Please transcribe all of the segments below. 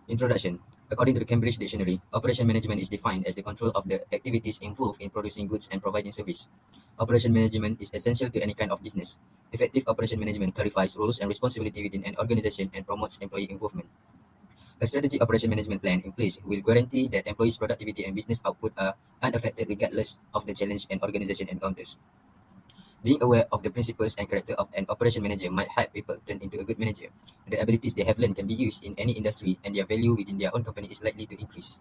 Introduction. According to the Cambridge Dictionary, operation management is defined as the control of the activities involved in producing goods and providing service. Operation management is essential to any kind of business. Effective operation management clarifies roles and responsibility within an organization and promotes employee involvement. A strategic operation management plan in place will guarantee that employees' productivity and business output are unaffected regardless of the challenge an organization encounters. Being aware of the principles and character of an operation manager might help people turn into a good manager. The abilities they have learned can be used in any industry, and their value within their own company is likely to increase.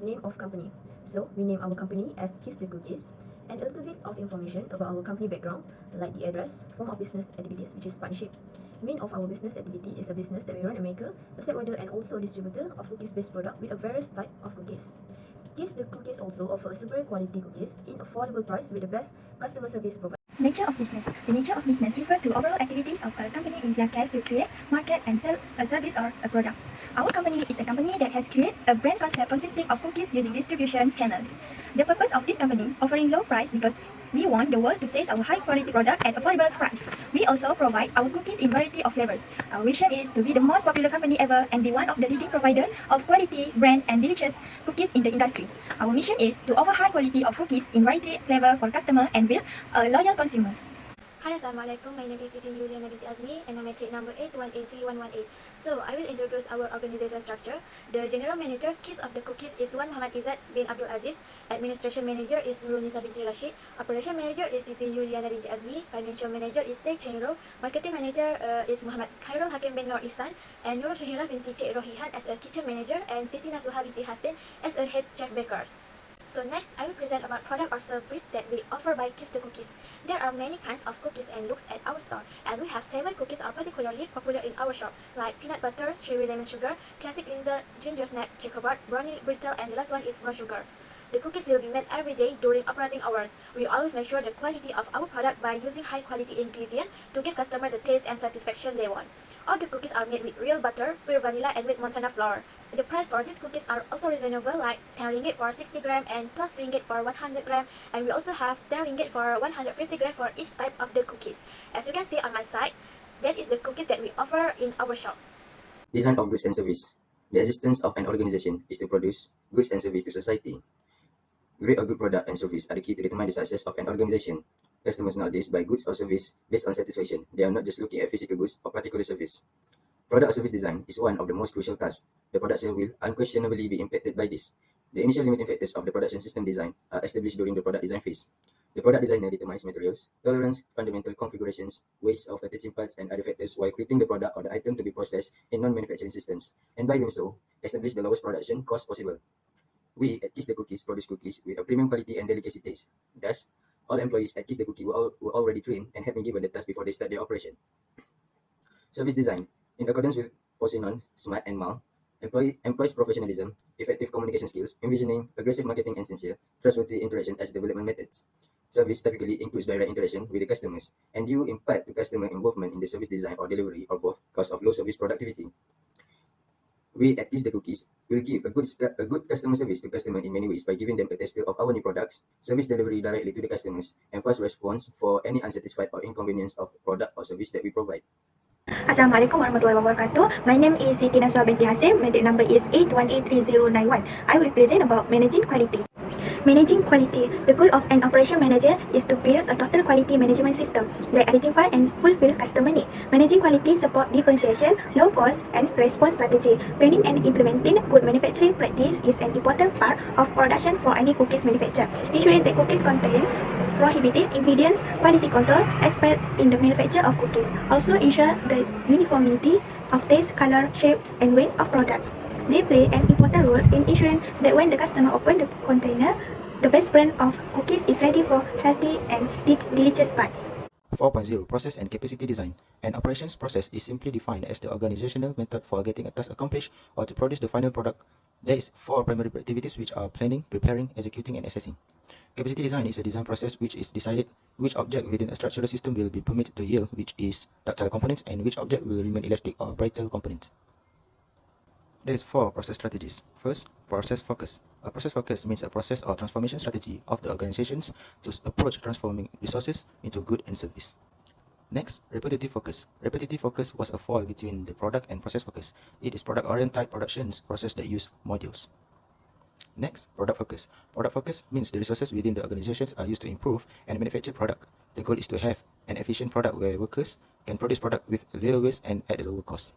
Name of company. So we name our company as Kiss the Cookies, and a little bit of information about our company background, like the address, form of business activities, which is partnership. Main of our business activity is a business that we run a maker, a set order, and also a distributor of cookies-based product with a various type of cookies. Kiss the Cookies also offer a superior quality cookies in affordable price with the best customer service provided. Nature of business. The nature of business refers to overall activities of a company in their case to create, market, and sell a service or a product. Our company is a company that has created a brand concept consisting of cookies using distribution channels. The purpose of this company offering low price because we want the world to taste our high quality product at affordable price. We also provide our cookies in variety of flavors. Our vision is to be the most popular company ever and be one of the leading provider of quality, brand, and delicious cookies in the industry. Our mission is to offer high quality of cookies in variety flavor for customer and build a loyal consumer. Hi, Assalamualaikum. My name is Siti Yuliana binti Azmi and I'm matric number 8183118. So, I will introduce our organization structure. The General Manager, Kiss of the Cookies is Wan Muhammad Izzat bin Abdul Aziz. Administration Manager is Nurul Nisa binti Rashid. Operation Manager is Siti Yuliana binti Azmi. Financial Manager is Teh Chenro. Marketing Manager is Muhammad Khairul Hakim bin Nur Ihsan. And Nurul Shahira binti Cik Rohihan as a Kitchen Manager and Siti Nasuha binti Hasin as a Head Chef Bakers. So next, I will present about product or service that we offer by Kiss the Cookies. There are many kinds of cookies and looks at our store, and we have 7 cookies are particularly popular in our shop, like peanut butter, cherry lemon sugar, classic linzer, ginger snap, checkerboard, brownie brittle, and the last one is raw sugar. The cookies will be made every day during operating hours. We always make sure the quality of our product by using high quality ingredients to give customer the taste and satisfaction they want. All the cookies are made with real butter, pure vanilla, and with Montana flour. The price for these cookies are also reasonable, like 10 ringgit for 60 gram and 12 ringgit for 100 gram, and we also have 10 ringgit for 150 gram for each type of the cookies. As you can see on my side, that is the cookies that we offer in our shop. Design of goods and service. The existence of an organization is to produce goods and service to society. Grade of good product and service are the key to determine the success of an organization. Customers nowadays buy goods or service based on satisfaction. They are not just looking at physical goods or particular service. Product or service design is one of the most crucial tasks. The product sale will unquestionably be impacted by this. The initial limiting factors of the production system design are established during the product design phase. The product designer determines materials, tolerance, fundamental configurations, ways of attaching parts, and other factors while creating the product or the item to be processed in non-manufacturing systems, and by doing so, establish the lowest production cost possible. We at Kiss the Cookies produce cookies with a premium quality and delicacy taste. Thus, all employees at Kiss the Cookie were already trained and have been given the task before they start their operation. Service design. In accordance with Posinon, SMART, and MAL, employs professionalism, effective communication skills, envisioning aggressive marketing and sincere, trustworthy interaction as development methods. Service typically includes direct interaction with the customers and due in part to customer involvement in the service design or delivery or both because of low service productivity. We at Kiss the Cookies will give a good customer service to customer in many ways by giving them a tester of our new products, service delivery directly to the customers, and fast response for any unsatisfied or inconvenience of product or service that we provide. Assalamualaikum warahmatullahi wabarakatuh. My name is Siti Naswa binti Hasim. Matric number is 8183091. I will present about managing quality. Managing quality. The goal of an operation manager is to build a total quality management system that identify and fulfill customer need. Managing quality support differentiation, low cost, and response strategy. Planning and implementing good manufacturing practice is an important part of production for any cookies manufacturer. Ensuring that cookies contain prohibited ingredients, quality control aspect in the manufacture of cookies. Also ensure the uniformity of taste, color, shape, and weight of product. They play an important role in ensuring that when the customer opens the container, the best brand of cookies is ready for healthy and delicious bite. 4.0 Process and Capacity Design. An operations process is simply defined as the organizational method for getting a task accomplished or to produce the final product. There is 4 primary activities which are planning, preparing, executing, and assessing. Capacity design is a design process which is decided which object within a structural system will be permitted to yield, which is ductile components, and which object will remain elastic or brittle components. There is 4 process strategies. First, process focus. A process focus means a process or transformation strategy of the organizations to approach transforming resources into good and service. Next, repetitive focus. Repetitive focus was a fall between the product and process focus. It is product-oriented productions process that use modules. Next, product focus. Product focus means the resources within the organizations are used to improve and manufacture product. The goal is to have an efficient product where workers can produce product with little waste and at a lower cost.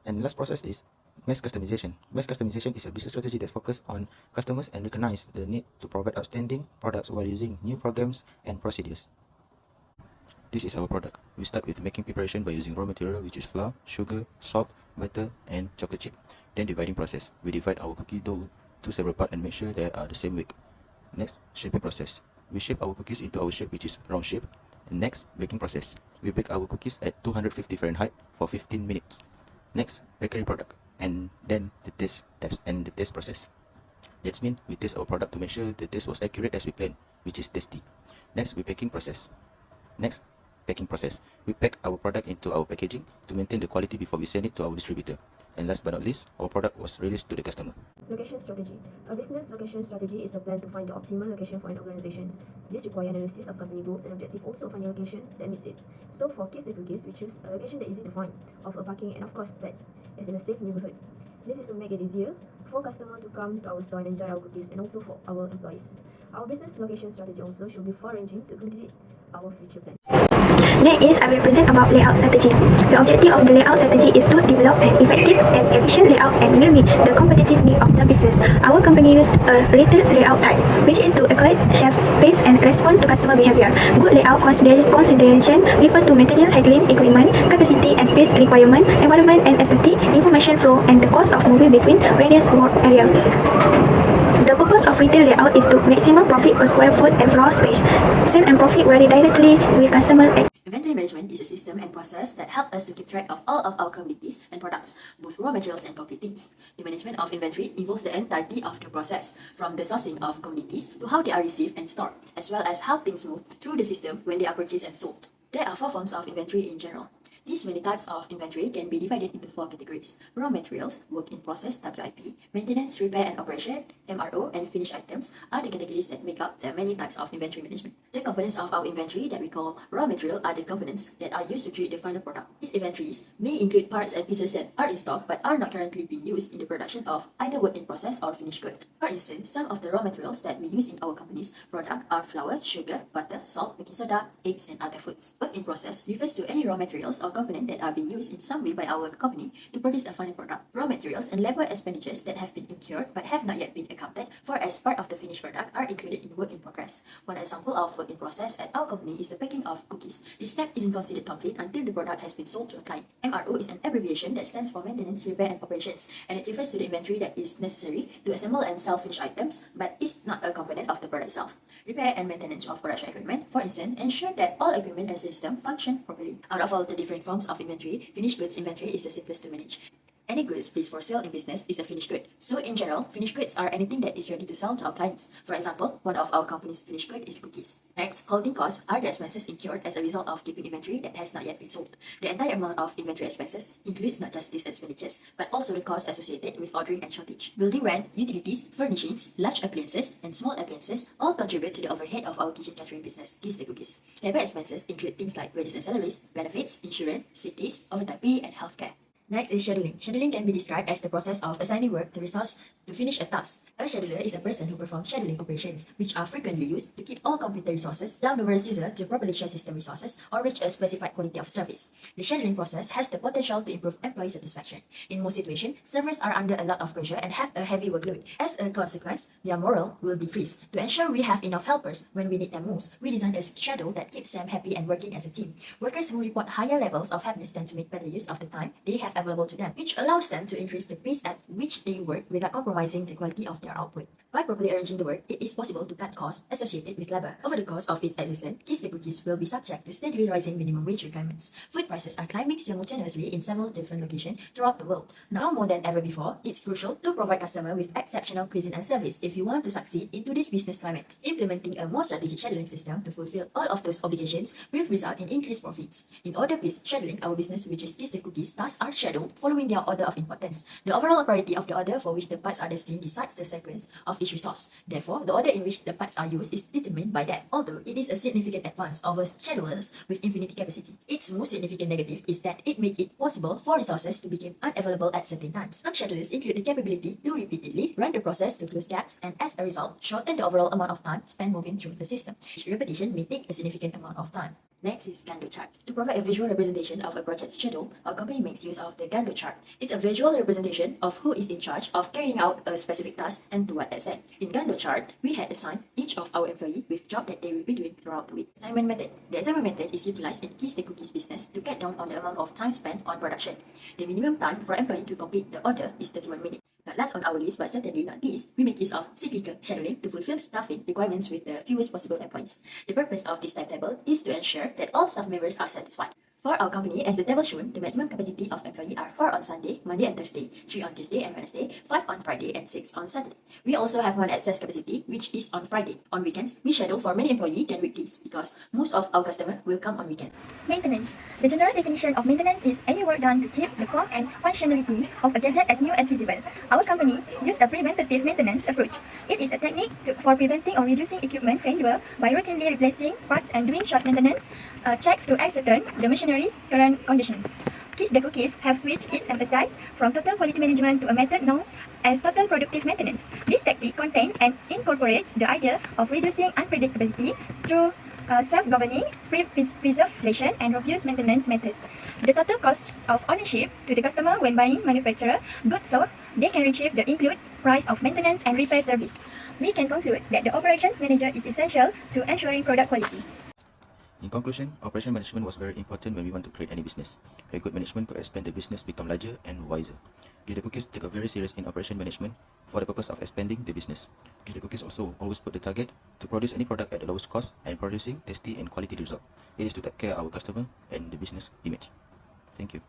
And last process is mass customization. Mass customization is a business strategy that focuses on customers and recognize the need to provide outstanding products while using new programs and procedures. This is our product. We start with making preparation by using raw material, which is flour, sugar, salt, butter, and chocolate chip. Then dividing process. We divide our cookie dough to several parts and make sure they are the same weight. Next, shaping process. We shape our cookies into our shape, which is round shape. And next, baking process. We bake our cookies at 250 Fahrenheit for 15 minutes. Next, bakery product. And then the taste process. That means we taste our product to make sure the taste was accurate as we planned, which is tasty. Next, we packing process. Next, packing process. We pack our product into our packaging to maintain the quality before we send it to our distributor. And last but not least, our product was released to the customer. Location strategy. A business location strategy is a plan to find the optimal location for an organization. This requires analysis of company goals and objective, also finding a location that meets it. So for Kiss the Cookies, we choose a location that is easy to find, offer parking, and of course that is in a safe neighborhood. This is to make it easier for customers to come to our store and enjoy our cookies, and also for our employees. Our business location strategy also should be far-ranging to complete our future plan. Next, I will present about layout strategy. The objective of the layout strategy is to develop an effective and efficient layout and will meet the competitive need of the business. Our company used a retail layout type, which is to accommodate shelf space and respond to customer behavior. Good layout consideration refer to material handling, equipment, capacity and space requirement, environment and aesthetic, information flow, and the cost of moving between various work areas. The purpose of retail layout is to maximum profit per square foot and floor space. Sale and profit vary directly with customer. Inventory management is a system and process that help us to keep track of all of our commodities and products, both raw materials and complete things. The management of inventory involves the entirety of the process, from the sourcing of commodities to how they are received and stored, as well as how things move through the system when they are purchased and sold. There are 4 forms of inventory in general. These many types of inventory can be divided into 4 categories: raw materials, work in process (WIP), maintenance, repair and operation (MRO), and finished items are the categories that make up the many types of inventory management. The components of our inventory that we call raw material are the components that are used to create the final product. These inventories may include parts and pieces that are in stock but are not currently being used in the production of either work in process or finished good. For instance, some of the raw materials that we use in our company's product are flour, sugar, butter, salt, baking soda, eggs, and other foods. Work in process refers to any raw materials or components that are being used in some way by our company to produce a final product. Raw materials and labor expenditures that have been incurred but have not yet been accounted for as part of the finished product are included in work in progress. One example of work in process at our company is the packing of cookies. This step isn't considered complete until the product has been sold to a client. MRO is an abbreviation that stands for maintenance, repair, and operations, and it refers to the inventory that is necessary to assemble and sell finished items but is not a component of the product itself. Repair and maintenance of production equipment, for instance, ensure that all equipment and system function properly. Out of all the different forms of inventory, finished goods inventory is the simplest to manage. Any goods placed for sale in business is a finished good. So in general, finished goods are anything that is ready to sell to our clients. For example, one of our company's finished good is cookies. Next, holding costs are the expenses incurred as a result of keeping inventory that has not yet been sold. The entire amount of inventory expenses includes not just these expenditures, but also the costs associated with ordering and shortage. Building rent, utilities, furnishings, large appliances, and small appliances all contribute to the overhead of our kitchen catering business, Kiss the Cookies. Labor expenses include things like wages and salaries, benefits, insurance, sick days, overtime pay, and healthcare. Next is scheduling. Scheduling can be described as the process of assigning work to resource to finish a task. A scheduler is a person who performs scheduling operations, which are frequently used to keep all computer resources, allow numerous users to properly share system resources, or reach a specified quality of service. The scheduling process has the potential to improve employee satisfaction. In most situations, servers are under a lot of pressure and have a heavy workload. As a consequence, their morale will decrease. To ensure we have enough helpers when we need them most, we design a schedule that keeps them happy and working as a team. Workers who report higher levels of happiness tend to make better use of the time they have available to them, which allows them to increase the pace at which they work without compromising the quality of their output. By properly arranging the work, it is possible to cut costs associated with labor. Over the course of its existence, Kiss the Cookies will be subject to steadily rising minimum wage requirements. Food prices are climbing simultaneously in several different locations throughout the world. Now more than ever before, it's crucial to provide customers with exceptional cuisine and service if you want to succeed in today's business climate. Implementing a more strategic scheduling system to fulfill all of those obligations will result in increased profits. In order-based scheduling, our business, which is Kiss the Cookies, tasks are scheduled following their order of importance. The overall priority of the order for which the parts are destined decides the sequence of each resource. Therefore, the order in which the parts are used is determined by that. Although it is a significant advance over schedulers with infinity capacity, its most significant negative is that it makes it possible for resources to become unavailable at certain times. Some schedulers include the capability to repeatedly run the process to close gaps and, as a result, shorten the overall amount of time spent moving through the system. Each repetition may take a significant amount of time. Next is Gantt chart. To provide a visual representation of a project schedule, our company makes use of the Gantt chart. It's a visual representation of who is in charge of carrying out a specific task and to what extent. In Gantt chart, we had assigned each of our employees with job that they will be doing throughout the week. Assignment method. The assignment method is utilized in Kiss the Cookies business to cut down on the amount of time spent on production. The minimum time for an employee to complete the order is 31 minutes. Not last on our list, but certainly not least, we make use of cyclical scheduling to fulfill staffing requirements with the fewest possible employees. The purpose of this timetable is to ensure that all staff members are satisfied. For our company, as the table shown, the maximum capacity of employees are 4 on Sunday, Monday and Thursday, 3 on Tuesday and Wednesday, 5 on Friday and 6 on Saturday. We also have one excess capacity, which is on Friday. On weekends, we schedule for many employees than weekdays because most of our customers will come on weekend. Maintenance. The general definition of maintenance is any work done to keep the form and functionality of a gadget as new as feasible. Our company uses a preventative maintenance approach. It is a technique for preventing or reducing equipment failure by routinely replacing parts and doing short maintenance checks to ascertain the machinery's current condition. Kiss the Cookies have switched its emphasis from total quality management to a method known as total productive maintenance. This tactic contains and incorporates the idea of reducing unpredictability through self-governing preservation and robust maintenance method. The total cost of ownership to the customer when buying manufacturer goods sold, they can retrieve the include price of maintenance and repair service. We can conclude that the operations manager is essential to ensuring product quality. In conclusion, operation management was very important when we want to create any business. A good management could expand the business, become larger and wiser. Kiss the Cookies take a very serious in operation management for the purpose of expanding the business. Kiss the Cookies also always put the target to produce any product at the lowest cost and producing tasty and quality result. It is to take care of our customer and the business image. Thank you.